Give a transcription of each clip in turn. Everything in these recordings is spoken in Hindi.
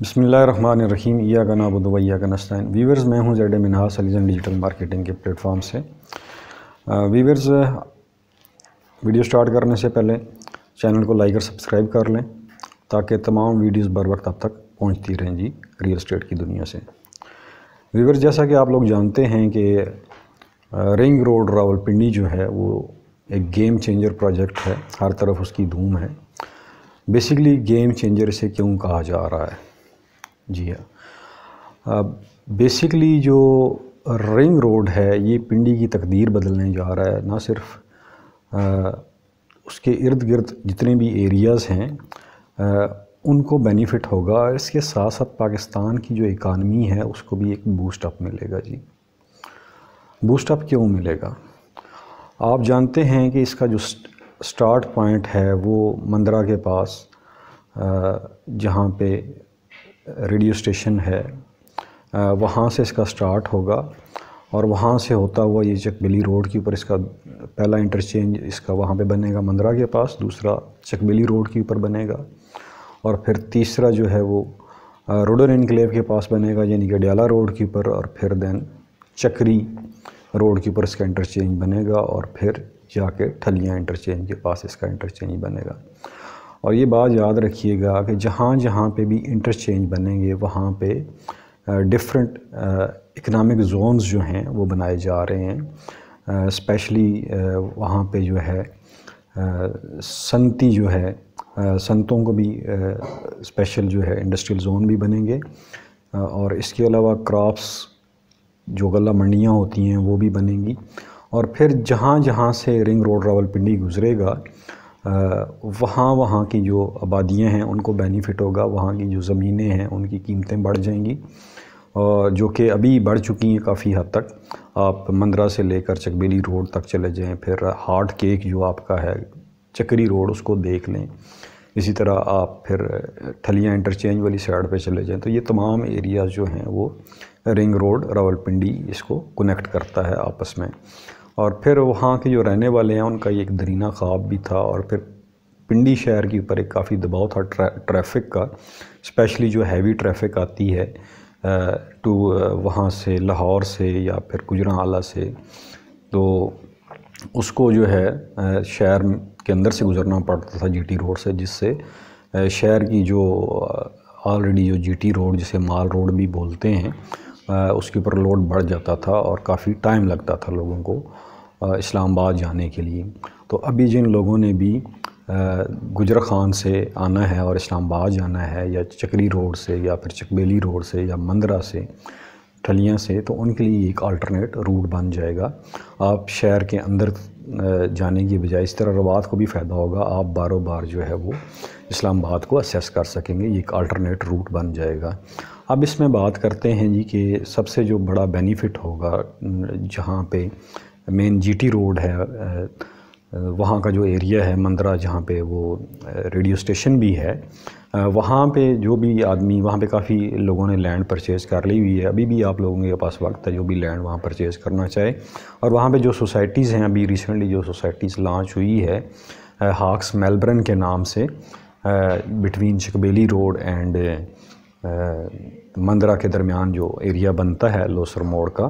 बिस्मिल्लाहिर्रहमानिर्रहीम। इय्याका नअबुदु व इय्याका नस्तईन। वीवर्स, मैं हूं ज़ैड मिनहास अलीज़न डिजिटल मार्केटिंग के प्लेटफॉर्म से। वीवर्स, वीडियो स्टार्ट करने से पहले चैनल को लाइक और सब्सक्राइब कर लें ताकि तमाम वीडियोस बर वक्त अब तक पहुंचती रहें जी रियल एस्टेट की दुनिया से। वीवर्स, जैसा कि आप लोग जानते हैं कि रिंग रोड रावलपिंडी जो है वो एक गेम चेंजर प्रोजेक्ट है। हर तरफ उसकी धूम है। बेसिकली गेम चेंजर इसे क्यों कहा जा रहा है? जी हाँ, बेसिकली जो रिंग रोड है ये पिंडी की तकदीर बदलने जा रहा है। ना सिर्फ उसके इर्द गिर्द जितने भी एरियाज़ हैं उनको बेनिफिट होगा, इसके साथ साथ पाकिस्तान की जो इकानमी है उसको भी एक बूस्ट अप मिलेगा जी। बूस्ट अप क्यों मिलेगा? आप जानते हैं कि इसका जो स्टार्ट पॉइंट है वो मंदरा के पास जहाँ पे रेडियो स्टेशन है वहाँ से इसका स्टार्ट होगा और वहाँ से होता हुआ ये चकबेली रोड के ऊपर इसका पहला इंटरचेंज इसका वहाँ पे बनेगा मंदरा के पास, दूसरा चकबेली रोड के ऊपर बनेगा और फिर तीसरा जो है वो रोडन इनक्लेव के पास बनेगा यानी कि डयाला रोड के ऊपर, और फिर देन चक्री रोड के ऊपर इसका इंटरचेंज बनेगा और फिर जाके ठलियाँ इंटरचेंज के पास इसका इंटरचेंज बनेगा। और ये बात याद रखिएगा कि जहाँ जहाँ पे भी इंटरचेंज बनेंगे वहाँ पे डिफरेंट इकनॉमिक जोन्स जो हैं वो बनाए जा रहे हैं। स्पेशली वहाँ पे जो है संती जो है संतों को भी स्पेशल जो है इंडस्ट्रियल जोन भी बनेंगे और इसके अलावा क्रॉप्स जो गला मंडियाँ होती हैं वो भी बनेंगी। और फिर जहाँ जहाँ से रिंग रोड रावलपिंडी गुज़रेगा वहाँ की जो आबादियाँ हैं उनको बेनिफिट होगा, वहाँ की जो ज़मीनें हैं उनकी कीमतें बढ़ जाएंगी और जो कि अभी बढ़ चुकी हैं काफ़ी हद तक। आप मंदरा से लेकर चकबेली रोड तक चले जाएं, फिर हार्ट केक जो आपका है चक्री रोड उसको देख लें, इसी तरह आप फिर ठलियाँ इंटरचेंज वाली साइड पे चले जाएं, तो ये तमाम एरियाज़ जो हैं वो रिंग रोड रावलपिंडी इसको कनेक्ट करता है आपस में। और फिर वहाँ के जो रहने वाले हैं उनका ये एक दरीना ख्वाब भी था और फिर पिंडी शहर के ऊपर एक काफ़ी दबाव था ट्रैफिक का, स्पेशली जो हैवी ट्रैफिक आती है टू वहाँ से लाहौर से या फिर गुजरांवाला से, तो उसको जो है शहर के अंदर से गुज़रना पड़ता था जीटी रोड से, जिससे शहर की जो ऑलरेडी जो जीटी रोड जिसे माल रोड भी बोलते हैं उसके ऊपर लोड बढ़ जाता था और काफ़ी टाइम लगता था लोगों को इस्लामाबाद जाने के लिए। तो अभी जिन लोगों ने भी गुजरा खान से आना है और इस्लामाबाद जाना है या चक्री रोड से या फिर चकबेली रोड से या मंदरा से ठलियाँ से, तो उनके लिए एक अल्टरनेट रूट बन जाएगा। आप शहर के अंदर जाने की बजाय इस तरह रवात को भी फ़ायदा होगा, आप बारों बार जो है वो इस्लामाबाद को असेस कर सकेंगे, ये एक अल्टरनेट रूट बन जाएगा। अब इसमें बात करते हैं जी कि सबसे जो बड़ा बेनिफिट होगा जहाँ पे मेन जीटी रोड है वहाँ का जो एरिया है मंदरा जहाँ पे वो रेडियो स्टेशन भी है, वहाँ पे जो भी आदमी वहाँ पे काफ़ी लोगों ने लैंड परचेज़ कर ली हुई है। अभी भी आप लोगों के पास वक्त है जो भी लैंड वहाँ परचेज़ करना चाहे। और वहाँ पे जो सोसाइटीज़ हैं, अभी रिसेंटली जो सोसाइटीज़ लॉन्च हुई है हाक्स मेलबर्न के नाम से between Chakbeli road and Mandra के दरमियान जो एरिया बनता है लोसर मोड़ का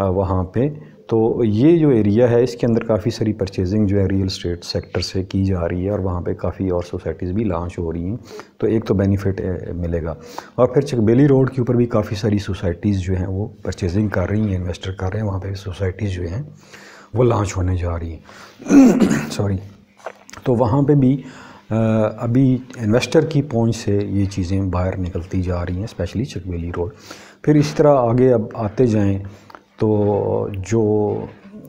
वहाँ पे, तो ये जो एरिया है इसके अंदर काफ़ी सारी परचेजिंग जो है रियल एस्टेट सेक्टर से की जा रही है और वहाँ पे काफ़ी और सोसाइटीज़ भी लॉन्च हो रही हैं, तो एक तो बेनिफिट मिलेगा। और फिर चकबेली रोड के ऊपर भी काफ़ी सारी सोसाइटीज़ जो हैं वो परचेजिंग कर रही हैं, इन्वेस्टर कर रहे हैं, वहाँ पे सोसाइटीज़ जो हैं वो लॉन्च होने जा रही हैं सॉरी। तो वहाँ पर भी अभी इन्वेस्टर की पहुंच से ये चीज़ें बाहर निकलती जा रही हैं, स्पेशली चकबेली रोड। फिर इस तरह आगे अब आते जाएं तो जो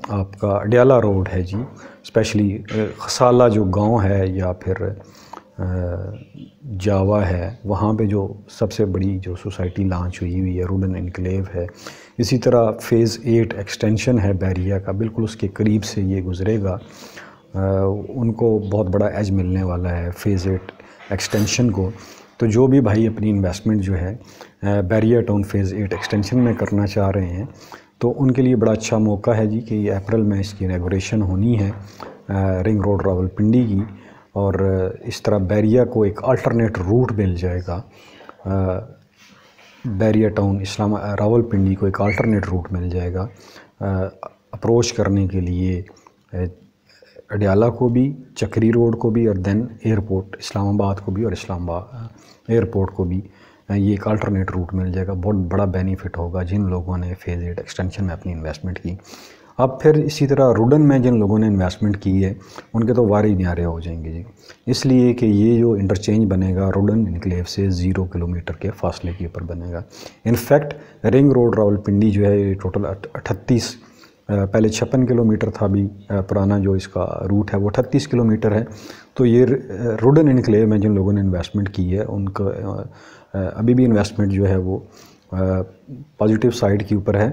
आपका डयाला रोड है जी, स्पेशली खसाला जो गांव है या फिर जावा है, वहाँ पे जो सबसे बड़ी जो सोसाइटी लॉन्च हुई है रोडन इनक्लेव है। इसी तरह फ़ेज़ 8 एक्सटेंशन है बैरिया का, बिल्कुल उसके करीब से ये गुज़रेगा। उनको बहुत बड़ा एज मिलने वाला है फ़ेज़ 8 एक्सटेंशन को। तो जो भी भाई अपनी इन्वेस्टमेंट जो है बैरिया टाउन फ़ेज़ 8 एक्सटेंशन में करना चाह रहे हैं तो उनके लिए बड़ा अच्छा मौका है जी कि अप्रैल में इसकी इनॉग्रेशन होनी है रिंग रोड रावलपिंडी की, और इस तरह बैरिया को एक अल्टरनेट रूट मिल जाएगा बैरिया टाउन रावलपिंडी को एक अल्टरनेट रूट मिल जाएगा अप्रोच करने के लिए अडियाला को भी, चक्री रोड को भी, और देन एयरपोर्ट इस्लामाबाद को भी, और इस्लामाबाद एयरपोर्ट को भी ये एक अल्टरनेट रूट मिल जाएगा। बहुत बड़ा बेनिफिट होगा जिन लोगों ने फेज़ 8 एक्सटेंशन में अपनी इन्वेस्टमेंट की। अब फिर इसी तरह रुडन में जिन लोगों ने इन्वेस्टमेंट की है उनके तो वारे न्यारे हो जाएंगे जी, इसलिए कि ये जो इंटरचेंज बनेगा रुडन इनक्लेव से 0 किलोमीटर के फासले के ऊपर बनेगा। इनफैक्ट रिंग रोड रावलपिंडी जो है ये टोटल 38 पहले 56 किलोमीटर था, अभी पुराना जो इसका रूट है वो 38 किलोमीटर है। तो ये रुडन इनक्लेव में जिन लोगों ने इन्वेस्टमेंट की है उनका अभी भी इन्वेस्टमेंट जो है वो पॉजिटिव साइड के ऊपर है।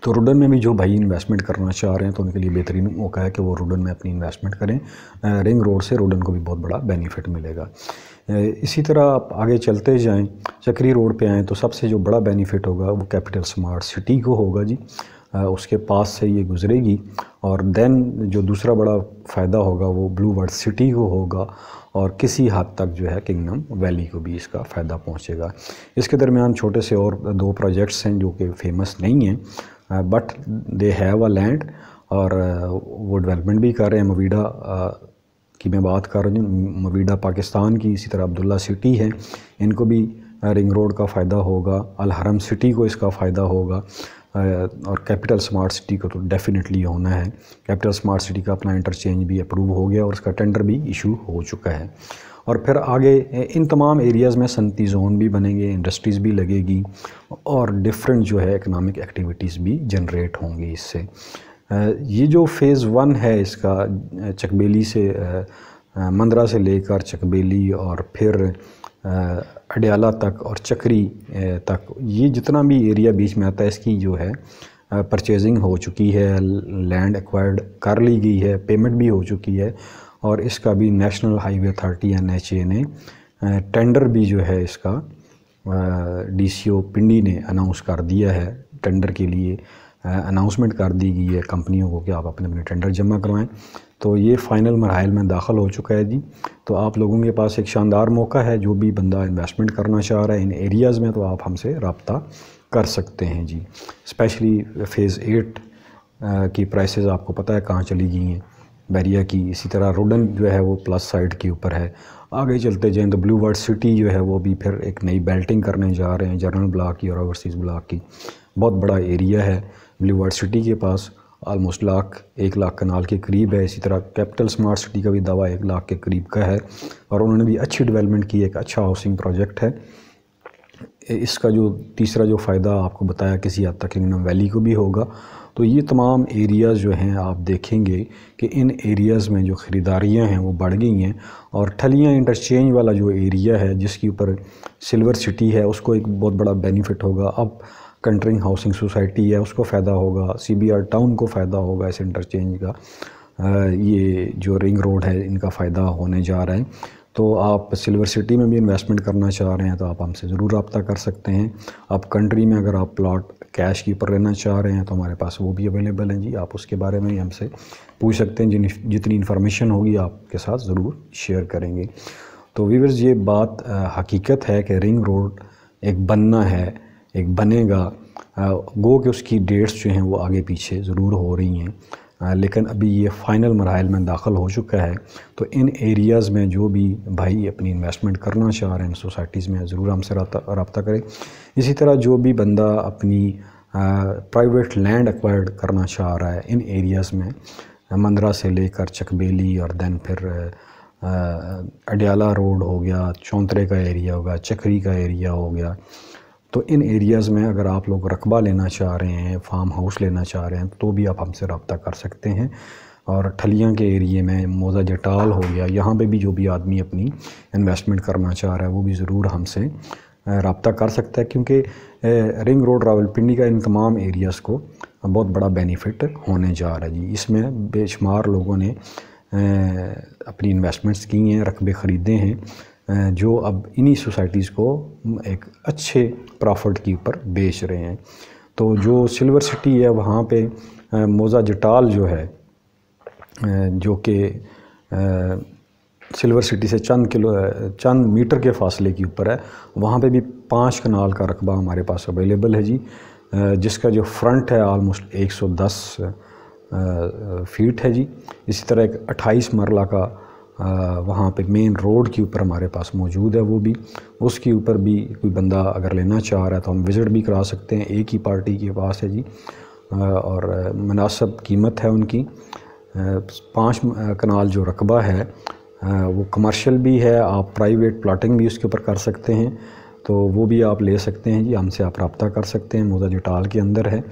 तो रुडन में भी जो भाई इन्वेस्टमेंट करना चाह रहे हैं तो उनके लिए बेहतरीन मौका है कि वो रुडन में अपनी इन्वेस्टमेंट करें। रिंग रोड से रुडन को भी बहुत बड़ा बेनिफिट मिलेगा। इसी तरह आप आगे चलते जाएं, चक्री रोड पे आएँ तो सबसे जो बड़ा बेनिफिट होगा वो कैपिटल स्मार्ट सिटी को होगा जी। उसके पास से ये गुजरेगी, और देन जो दूसरा बड़ा फ़ायदा होगा वो ब्लू वर्ल्ड सिटी को होगा, और किसी हद तक जो है किंगडम वैली को भी इसका फ़ायदा पहुंचेगा। इसके दरमियान छोटे से और 2 प्रोजेक्ट्स हैं जो कि फेमस नहीं हैं, but they have a land, और वो डेवलपमेंट भी कर रहे हैं। मवीडा की मैं बात कर रही हूँ, मवीडा पाकिस्तान की, इसी तरह अब्दुल्ला सिटी है, इनको भी रिंग रोड का फ़ायदा होगा। अल हरम सिटी को इसका फ़ायदा होगा, और कैपिटल स्मार्ट सिटी को तो डेफिनेटली होना है। कैपिटल स्मार्ट सिटी का अपना इंटरचेंज भी अप्रूव हो गया और उसका टेंडर भी इशू हो चुका है। और फिर आगे इन तमाम एरियाज़ में सनती जोन भी बनेंगे, इंडस्ट्रीज़ भी लगेगी, और डिफरेंट जो है इकनॉमिक एक्टिविटीज़ भी जनरेट होंगी इससे। ये जो फ़ेज़ 1 है इसका, चकबेली से मंदरा से लेकर चकबेली और फिर अडियाला तक और चक्री तक, ये जितना भी एरिया बीच में आता है इसकी जो है परचेजिंग हो चुकी है, लैंड एक्वायर्ड कर ली गई है, पेमेंट भी हो चुकी है, और इसका भी नेशनल हाईवे अथॉरिटी NHA ने टेंडर भी जो है इसका DCO पिंडी ने अनाउंस कर दिया है। टेंडर के लिए अनाउंसमेंट कर दी गई है कंपनियों को कि आप अपने अपने टेंडर जमा करवाएं। तो ये फ़ाइनल मरहल में दाखिल हो चुका है जी। तो आप लोगों के पास एक शानदार मौका है, जो भी बंदा इन्वेस्टमेंट करना चाह रहा है इन एरियाज़ में तो आप हमसे रब्ता कर सकते हैं जी। स्पेशली फ़ेज़ 8 की प्राइसेस आपको पता है कहाँ चली गई हैं, बैरिया की। इसी तरह रुडन जो है वो प्लस साइड के ऊपर है। आगे चलते जाएँ तो ब्लू वर्ल्ड सिटी जो है वो भी फिर एक नई बेल्टिंग करने जा रहे हैं, जनरल ब्लॉक की और ओवरसीज़ ब्लॉक की। बहुत बड़ा एरिया है ब्लू वर्ल्ड सिटी के पास, ऑलमोस्ट 1 लाख कनाल के करीब है। इसी तरह कैपिटल स्मार्ट सिटी का भी दावा 1 लाख के करीब का है, और उन्होंने भी अच्छी डेवलपमेंट की, एक अच्छा हाउसिंग प्रोजेक्ट है। इसका जो तीसरा जो फ़ायदा आपको बताया किसी हद तक किंगडम वैली को भी होगा। तो ये तमाम एरियाज़ जो हैं आप देखेंगे कि इन एरियाज़ में जो ख़रीदारियाँ हैं वो बढ़ गई हैं, और ठलियाँ इंटरचेंज वाला जो एरिया है जिसके ऊपर सिल्वर सिटी है उसको एक बहुत बड़ा बेनिफिट होगा। अब कंट्रिंग हाउसिंग सोसाइटी है उसको फ़ायदा होगा, CBR टाउन को फ़ायदा होगा इस इंटरचेंज का। ये जो रिंग रोड है इनका फ़ायदा होने जा रहा है। तो आप सिल्वर सिटी में भी इन्वेस्टमेंट करना चाह रहे हैं तो आप हमसे ज़रूर रब्ता कर सकते हैं। आप कंट्री में अगर आप प्लॉट कैश के ऊपर लेना चाह रहे हैं तो हमारे पास वो भी अवेलेबल हैं जी। आप उसके बारे में ही हमसे पूछ सकते हैं, जितनी इन्फॉर्मेशन होगी आपके साथ ज़रूर शेयर करेंगे। तो व्यूअर्स, ये बात हकीकत है कि रिंग रोड एक बनना है, एक बनेगा। गो कि उसकी डेट्स जो हैं वो आगे पीछे ज़रूर हो रही हैं, लेकिन अभी ये फ़ाइनल मरहल में दाखिल हो चुका है। तो इन एरियाज़ में जो भी भाई अपनी इन्वेस्टमेंट करना चाह रहे हैं सोसाइटीज़ में ज़रूर हमसे रब्ता करें। इसी तरह जो भी बंदा अपनी प्राइवेट लैंड एक्वायर्ड करना चाह रहा है इन एरियाज़ में, मंदरा से लेकर चकबेली और दैन फिर अडियाला रोड हो गया, चौंतरे का एरिया हो गया, चक्री का एरिया हो गया, तो इन एरियाज़ में अगर आप लोग रकबा लेना चाह रहे हैं, फार्म हाउस लेना चाह रहे हैं तो भी आप हमसे रब्ता कर सकते हैं। और ठलियाँ के एरिए में मोज़ा जटाल हो गया, यहाँ पे भी जो भी आदमी अपनी इन्वेस्टमेंट करना चाह रहा है वो भी ज़रूर हमसे रब्ता कर सकता है, क्योंकि रिंग रोड रावलपिंडी का इन तमाम एरियाज़ को बहुत बड़ा बेनिफिट होने जा रहा है जी। इसमें बेशुमार लोगों ने अपनी इन्वेस्टमेंट्स की हैं, रकबे ख़रीदे हैं, जो अब इन्हीं सोसाइटीज़ को एक अच्छे प्रॉफिट के ऊपर बेच रहे हैं। तो जो सिल्वर सिटी है वहाँ पे मोज़ा जटाल जो है, जो कि सिल्वर सिटी से चंद मीटर के फ़ासले के ऊपर है। वहाँ पे भी 5 कनाल का रकबा हमारे पास अवेलेबल है जी, जिसका जो फ्रंट है आलमोस्ट 110 फीट है जी। इसी तरह एक 28 मरला का वहाँ पे मेन रोड के ऊपर हमारे पास मौजूद है वो भी। उसके ऊपर भी कोई बंदा अगर लेना चाह रहा है तो हम विज़िट भी करा सकते हैं, एक ही पार्टी के पास है जी। और मुनासिब कीमत है उनकी। 5 कनाल जो रकबा है वो कमर्शियल भी है, आप प्राइवेट प्लाटिंग भी उसके ऊपर कर सकते हैं, तो वो भी आप ले सकते हैं जी। हमसे आप रब्ता कर सकते हैं, मौजा जटाल के अंदर है।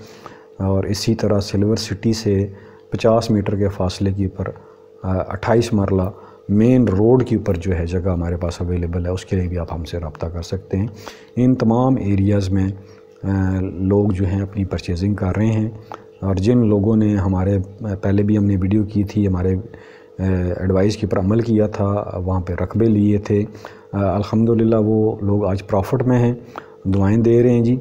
और इसी तरह सिल्वर सिटी से 50 मीटर के फ़ासले के ऊपर 28 मरला मेन रोड के ऊपर जो है जगह हमारे पास अवेलेबल है, उसके लिए भी आप हमसे रब्ता कर सकते हैं। इन तमाम एरियाज़ में लोग जो हैं अपनी परचेजिंग कर रहे हैं। और जिन लोगों ने हमारे पहले भी हमने वीडियो की थी, हमारे एडवाइस के ऊपर अमल किया था, वहाँ पे रकबे लिए थे, अल्हम्दुलिल्लाह वो लोग आज प्रॉफिट में हैं, दुआएं दे रहे हैं जी।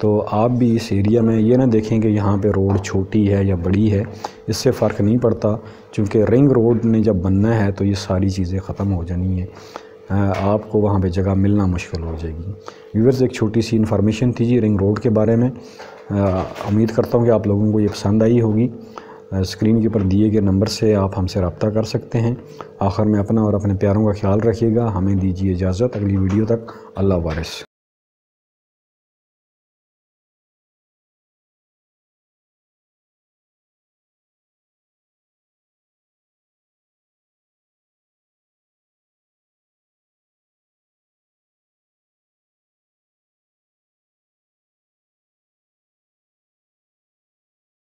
तो आप भी इस एरिया में ये ना देखें कि यहाँ पे रोड छोटी है या बड़ी है, इससे फ़र्क नहीं पड़ता, क्योंकि रिंग रोड ने जब बनना है तो ये सारी चीज़ें ख़त्म हो जानी है, आपको वहाँ पे जगह मिलना मुश्किल हो जाएगी। व्यूअर्स, एक छोटी सी इन्फॉर्मेशन थी जी रिंग रोड के बारे में। उम्मीद करता हूँ कि आप लोगों को ये पसंद आई होगी। स्क्रीन के ऊपर दिए गए नंबर से आप हमसे रब्ता कर सकते हैं। आखिर में अपना और अपने प्यारों का ख्याल रखिएगा। हमें दीजिए इजाज़त, अगली वीडियो तक अल्लाह वारिस।